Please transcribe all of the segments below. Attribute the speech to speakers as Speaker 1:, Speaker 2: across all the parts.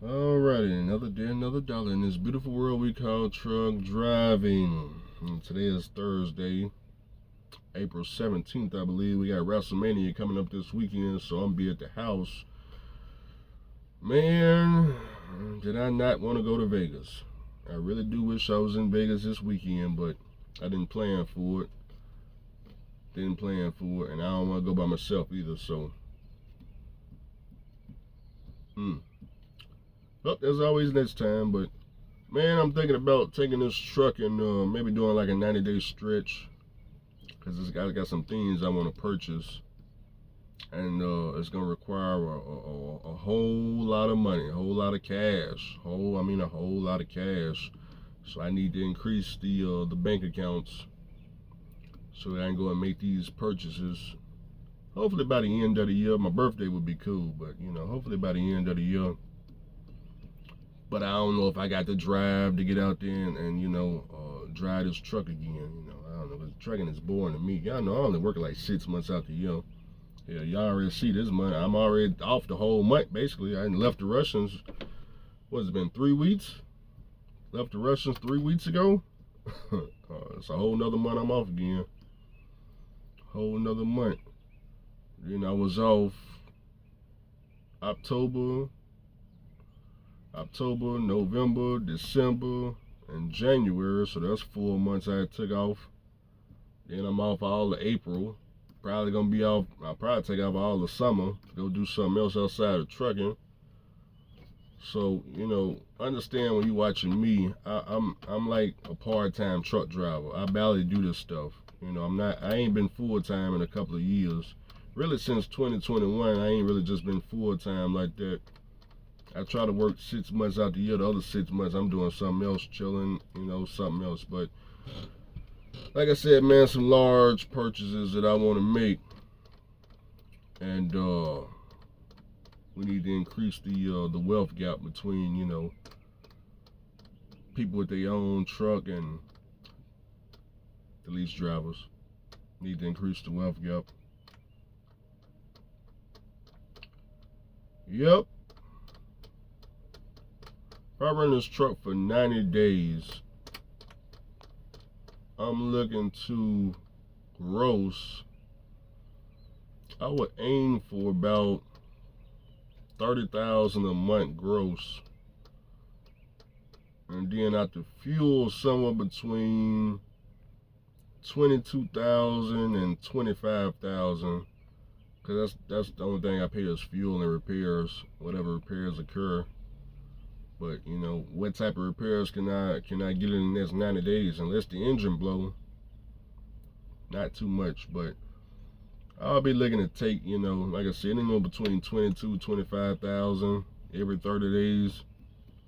Speaker 1: Alrighty, another day, another dollar in this beautiful world we call truck driving. And today is Thursday, April 17th, I believe. We got WrestleMania coming up this weekend, so I'm be at the house. Man, did I not want to go to Vegas? I really do wish I was in Vegas this weekend, but I didn't plan for it. And I don't want to go by myself either, so. Well, there's always next time, but man, I'm thinking about taking this truck and maybe doing like a 90-day stretch, because I got some things I want to purchase, and it's gonna require a whole lot of money, a whole lot of cash, a whole lot of cash. So I need to increase the bank accounts so that I can go and make these purchases. Hopefully by the end of the year. My birthday would be cool, but hopefully by the end of the year. But I don't know if I got the drive to get out there and drive this truck again. I don't know, because trucking is boring to me. Y'all know I only work like 6 months out the year. Yeah, y'all already see this month. I'm already off the whole month, basically. I left the Russians, what's it been, 3 weeks? Left the Russians 3 weeks ago. It's a whole nother month I'm off again. Whole nother month. I was off October, November, December, and January. So that's 4 months I took off. Then I'm off all of April. Probably gonna be off. I'll probably take off all the summer. Go do something else outside of trucking. So understand when you watching me, I'm like a part-time truck driver. I barely do this stuff. I ain't been full-time in a couple of years. Really since 2021, I ain't really just been full-time like that. I try to work 6 months out the year. The other 6 months I'm doing something else, chilling, something else. But like I said, man, some large purchases that I want to make, and we need to increase the wealth gap between people with their own truck and the lease drivers. Need to increase the wealth gap. Yep. If I run this truck for 90 days, I'm looking to gross. I would aim for about $30,000 a month gross, and then after fuel, somewhere between $22,000 and $25,000, because that's the only thing I pay is fuel and repairs, whatever repairs occur. But what type of repairs can I get in the next 90 days? Unless the engine blow, not too much. But I'll be looking to take, like I said, anywhere between 22, 25,000 every 30 days.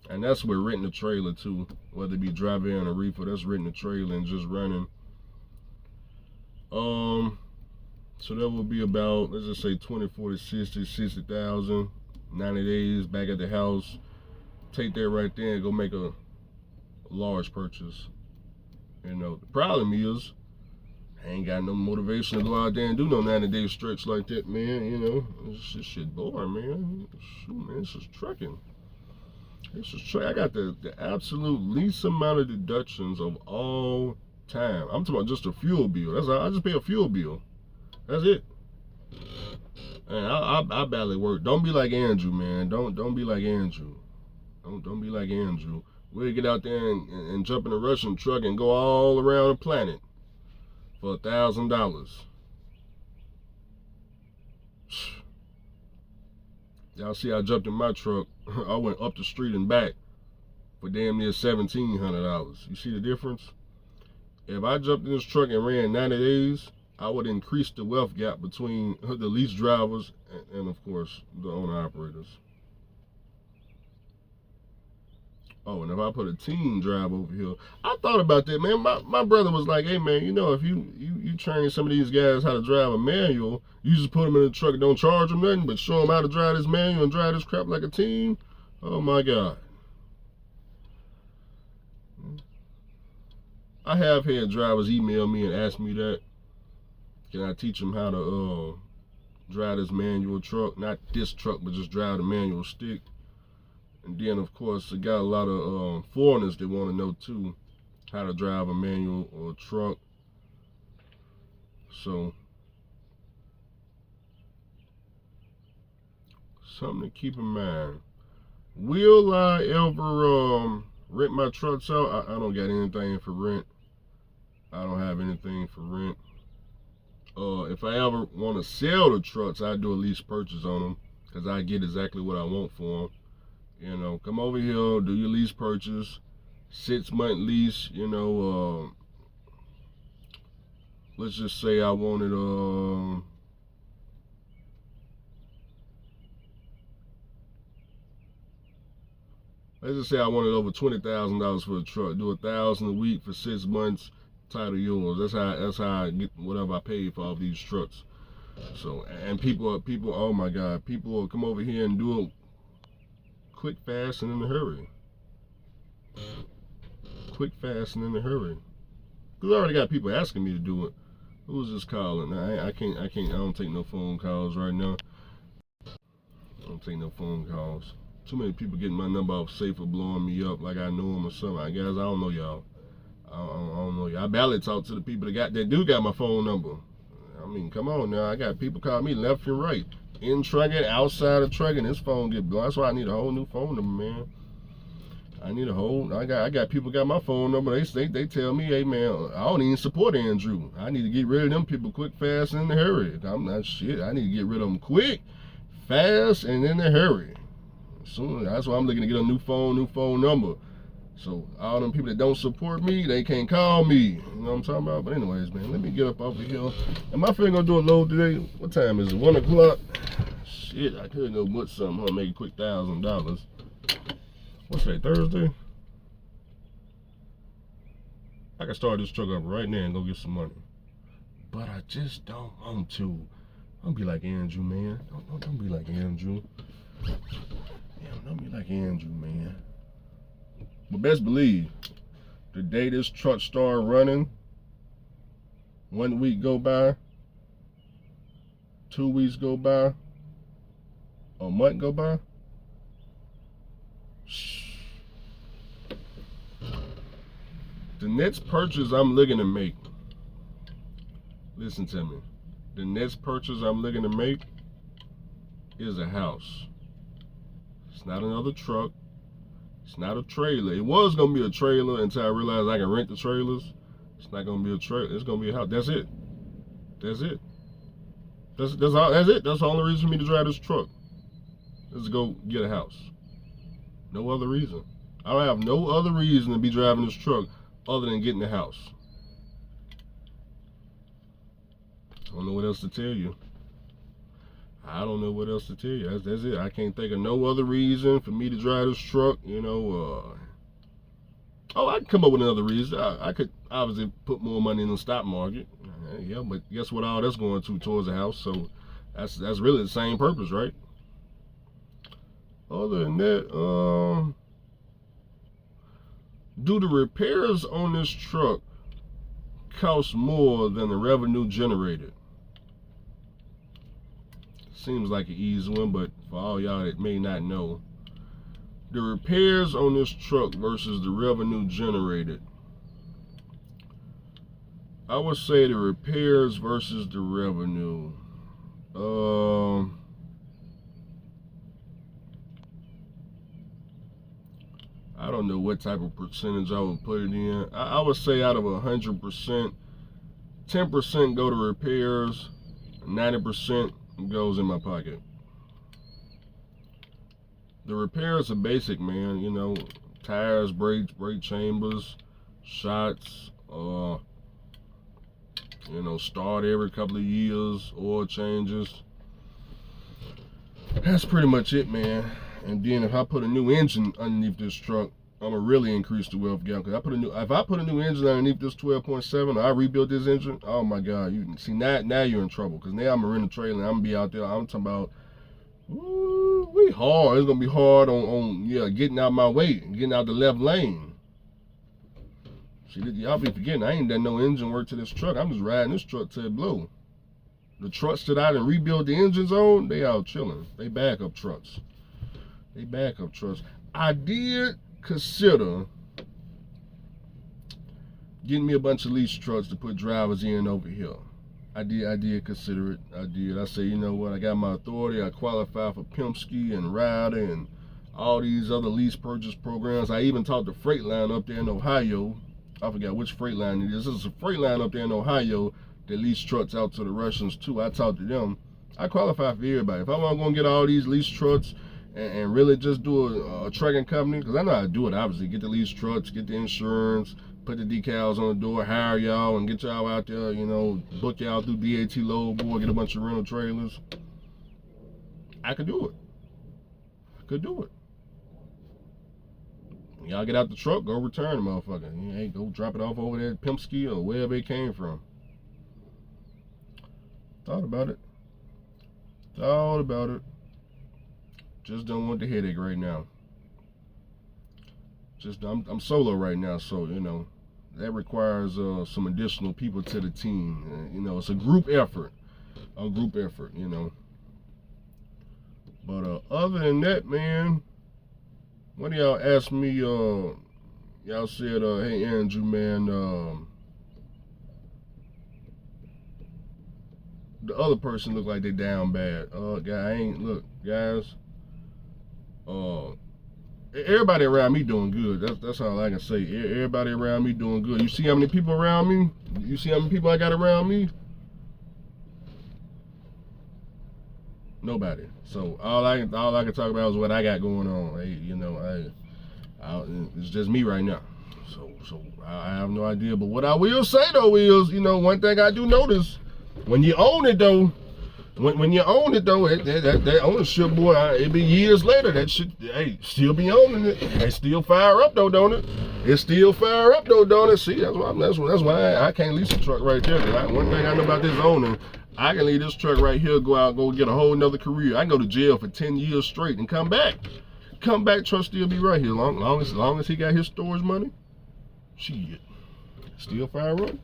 Speaker 1: And that's with renting a trailer too, whether it be driving or reefer. That's renting a trailer and just running. So that would be about, let's just say 20, 40, 60,000, 90 days back at the house. Take that right there and go make a large purchase. The problem is, I ain't got no motivation to go out there and do no 90-day stretch like that, man. This shit boring, man. Shoot, man, this is trucking. I got the absolute least amount of deductions of all time. I'm talking about just a fuel bill. That's all. I just pay a fuel bill. That's it. And I barely work. Don't be like Andrew, man. Don't be like Andrew. Don't be like Andrew. We'll get out there and jump in a Russian truck and go all around the planet for $1,000. Y'all see I jumped in my truck. I went up the street and back for damn near $1,700. You see the difference? If I jumped in this truck and ran 90 days, I would increase the wealth gap between the lease drivers and of course, the owner operators. Oh, and if I put a team drive over here, I thought about that, man. My brother was like, hey, man, if you train some of these guys how to drive a manual, you just put them in the truck and don't charge them nothing, but show them how to drive this manual and drive this crap like a team. Oh, my God. I have had drivers email me and ask me that. Can I teach them how to drive this manual truck? Not this truck, but just drive the manual stick. And then, of course, it got a lot of foreigners that want to know, too, how to drive a manual or a truck. So, something to keep in mind. Will I ever rent my trucks out? I don't got anything for rent. I don't have anything for rent. If I ever want to sell the trucks, I do a lease purchase on them because I get exactly what I want for them. You know, come over here, do your lease purchase, 6-month lease. You know, let's just say I wanted let's just say I wanted over $20,000 for a truck. Do $1,000 a week for 6 months. Title yours. That's how I get whatever I paid for all these trucks. So, and people, oh my God, people will come over here and do it quick, fast, and in a hurry. Quick, fast, and in a hurry. Cause I already got people asking me to do it. Who's this calling? I can't. I don't take no phone calls right now. I don't take no phone calls. Too many people getting my number off safe for blowing me up like I know them or something. I guess I don't know y'all. I don't know y'all. I barely talk to the people that do got my phone number. I mean, come on now. I got people call me left and right, in trucking, outside of trucking. This phone get blown. That's why I need a whole new phone number, man. I need a whole. I got people got my phone number. They tell me, hey man, I don't even support Andrew. I need to get rid of them people quick, fast, and in a hurry. I'm not shit. I need to get rid of them quick, fast, and in a hurry. Soon. That's why I'm looking to get a new phone number. So all them people that don't support me, they can't call me. You know what I'm talking about? But anyways, man, let me get up off the hill. Am I finna gonna do a load today? What time is it? 1 o'clock? Shit, I could go put something, huh? Make a quick $1,000. What's that, Thursday? I can start this truck up right now and go get some money. But I just don't want to. Don't be like Andrew, man. Don't be like Andrew. Damn, don't be like Andrew, man. But best believe, the day this truck started running, 1 week go by, 2 weeks go by, a month go by, the next purchase I'm looking to make, listen to me, the next purchase I'm looking to make is a house. It's not another truck. It's not a trailer. It was gonna be a trailer until I realized I can rent the trailers. It's not gonna be a trailer. It's gonna be a house. That's it. That's it. That's all. That's it. That's the only reason for me to drive this truck. Is to go get a house. No other reason. I don't have no other reason to be driving this truck other than getting the house. I don't know what else to tell you. I don't know what else to tell you. That's it. I can't think of no other reason for me to drive this truck. You know, oh, I can come up with another reason. I could obviously put more money in the stock market. Yeah, but guess what? All that's going towards the house. So that's really the same purpose, right? Other than that, do the repairs on this truck cost more than the revenue generated? Seems like an easy one, but for all y'all that may not know, the repairs on this truck versus the revenue generated. I would say the repairs versus the revenue. I don't know what type of percentage I would put it in. I would say out of 100%, 10% go to repairs, 90% goes in my pocket. The repairs are basic, man. You know, tires, brakes, brake chambers, shots, you know, start every couple of years, oil changes. That's pretty much it, man. And then if I put a new engine underneath this truck, I'm gonna really increase the wealth gap. Cause if I put a new engine underneath this 12.7, I rebuild this engine. Oh my God, you see now you're in trouble. Cause now I'm gonna rent a trailer and I'm gonna be out there. I'm talking about, ooh, we hard. It's gonna be hard on getting out my way, getting out the left lane. See, y'all be forgetting I ain't done no engine work to this truck. I'm just riding this truck till it blow. The trucks that I done rebuild the engines on, they out chilling. They backup trucks. They backup trucks. I did consider getting me a bunch of lease trucks to put drivers in over here. I did consider it. I say, you know what? I got my authority. I qualify for Pimpski and Rider and all these other lease purchase programs. I even talked to Freightline up there in Ohio. I forgot which Freightline it is. This is a Freightline up there in Ohio that lease trucks out to the Russians too. I talked to them. I qualify for everybody. If I want to go and get all these lease trucks and really just do a trucking company, because I know how to do it, obviously. Get the lease trucks, get the insurance, put the decals on the door, hire y'all, and get y'all out there, you know, book y'all through DAT Load Board, get a bunch of rental trailers. I could do it. I could do it. When y'all get out the truck, go return the motherfucker. Hey, go drop it off over there at Pimpski or wherever it came from. Thought about it. Thought about it. Just don't want the headache right now. I'm solo right now, so you know that requires some additional people to the team. You know, it's a group effort, you know. But other than that, man, one of y'all asked me, y'all said, hey Andrew, man, the other person look like they down bad. Guys, everybody around me doing good. That's all I can say. Everybody around me doing good. You see how many people around me? You see how many people I got around me? Nobody. So all I can talk about is what I got going on. Hey, you know, it's just me right now. So I have no idea. But what I will say though is, you know, one thing I do notice, when you own it though, when you own it though, that ownership, boy, it be years later, that shit, hey, still be owning it. It still fire up though, don't it? It still fire up though, don't it? See, that's why I can't lease a truck right there. One thing I know about this owning, I can leave this truck right here, go get a whole nother career. I can go to jail for 10 years straight and come back. Truck still be right here. Long as he got his storage money, shit, still fire up.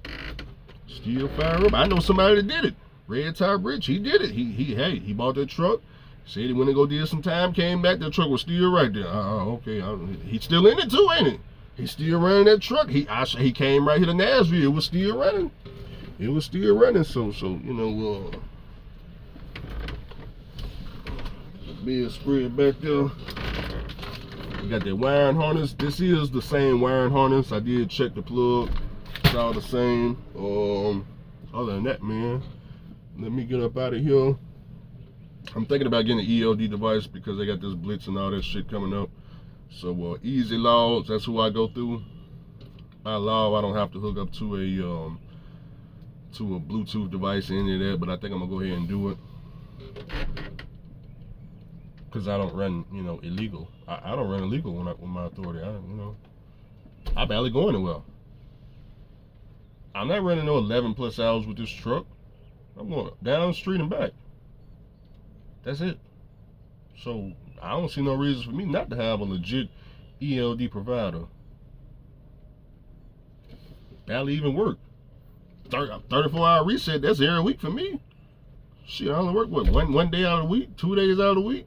Speaker 1: Still fire up. I know somebody that did it. Red Top Rich, he did it. He bought that truck. Said he went to go did some time, came back, that truck was still right there. Okay, he's still in it too, ain't he? He's still running that truck. He came right here to Nashville. It was still running. It was still running. So you know, big spread back there. We got that wiring harness. This is the same wiring harness. I did check the plug. It's all the same. Other than that, man, let me get up out of here. I'm thinking about getting an ELD device because they got this blitz and all that shit coming up. So Easy Logs, that's who I go through. By law, I don't have to hook up to a Bluetooth device or any of that, but I think I'm gonna go ahead and do it because I don't run, you know, illegal. I don't run illegal with my authority. I barely go anywhere. I'm not running no 11 plus hours with this truck. I'm going down the street and back. That's it. So I don't see no reason for me not to have a legit ELD provider. Barely even work. 34-hour reset, that's every week for me. Shit, I only work, what, one day out of the week? 2 days out of the week?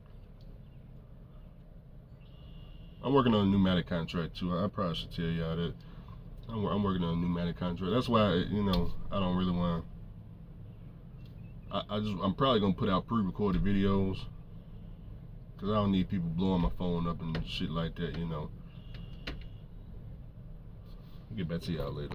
Speaker 1: I'm working on a pneumatic contract too. I probably should tell y'all that. I'm working on a pneumatic contract. That's why, you know, I don't really want to. I'm probably gonna put out pre-recorded videos because I don't need people blowing my phone up and shit like that, you know. I'll get back to y'all later.